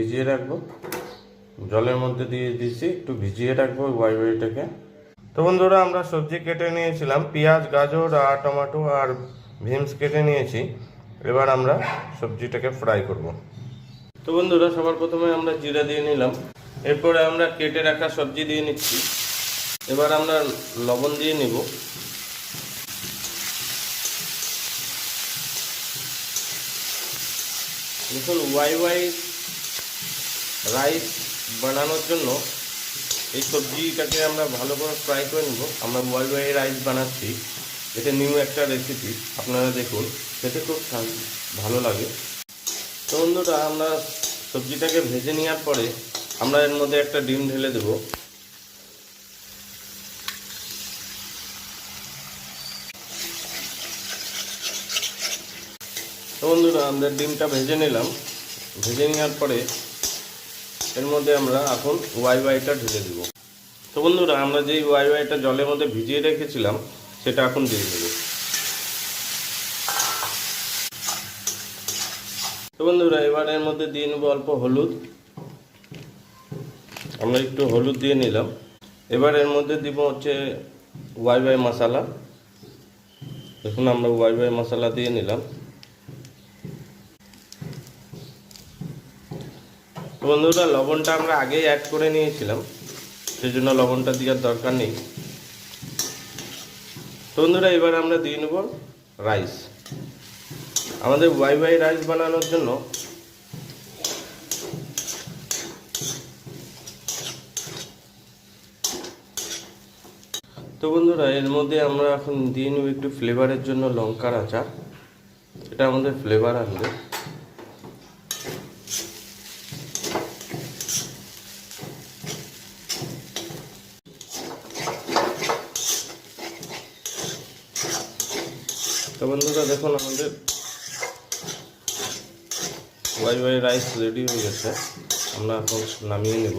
ভিজিয়ে রাখবো। জলের মধ্যে দিয়ে দিয়েছি, একটু ভিজিয়ে রাখবো ওয়াইওয়াইটাকে। তো বন্ধুরা, আমরা সবজি কেটে নিয়েছিলাম, পেঁয়াজ, গাজর আর টমেটো আর বিনস কেটে নিয়েছি। এবার আমরা সবজিটাকে ফ্রাই করব। তো বন্ধুরা, সবার প্রথমে আমরা জিরা দিয়ে নিলাম, এরপরে আমরা কেটে রাখা সবজি দিয়ে নিচ্ছি। এবার আমরা লবণ দিয়ে নিব। দেখুন, ওয়াই রাইস বানানোর জন্য এই সবজিটাকে আমরা ভালো করে ফ্রাই করে নেব। আমরা ওয়াই রাইস বানাচ্ছি, এটা নিউ একটা রেসিপি, আপনারা দেখুন, খেতে খুব ভালো লাগে। তো বন্ধুরা, আমরা সবজিটাকে ভেজে নেওয়ার পরে আমরা এর মধ্যে একটা ডিম ঢেলে দেব। তো বন্ধুরা, আমরা ডিমটা ভেজে নিলাম। ভেজে নেওয়ার পরে এর মধ্যে আমরা এখন ওয়াইটা ঢেলে দেব। তো বন্ধুরা, আমরা যেই ওয়াইটা জলের মধ্যে ভিজিয়ে রেখেছিলাম সেটা এখন দিয়ে দেব। তো বন্ধুরা, এবার এর মধ্যে দিয়ে নেব অল্প হলুদ। আমরা একটু হলুদ দিয়ে নিলাম। এবার এর মধ্যে দিব হচ্ছে ওয়াই মশলা। দেখুন, আমরা ওয়াই মশলা দিয়ে নিলাম। তো বন্ধুরা, লবণটা আমরা আগেই অ্যাড করে নিয়েছিলাম, সেই জন্য লবণটা দেওয়ার দরকার নেই। তো বন্ধুরা, এবার আমরা দিয়ে নেব রাইস। আমাদের ওয়াই রাইস বানানোর জন্য তো বন্ধুরা, এর মধ্যে আমরা এখন দিয়ে নেব একটু ফ্লেভারের জন্য লঙ্কার আচার। এটা আমাদের ফ্লেভার আনবে। তো বন্ধুরা, দেখুন, আমাদের ওয়াই রাইস রেডি হয়ে গেছে। আমরা এখন নামিয়ে নেব।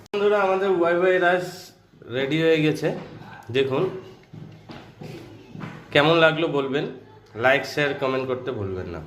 বন্ধুরা, আমাদের ওয়াই রাইস রেডি হয়ে গেছে। দেখুন, কেমন লাগলো বলবেন। লাইক, শেয়ার, কমেন্ট করতে ভুলবেন না।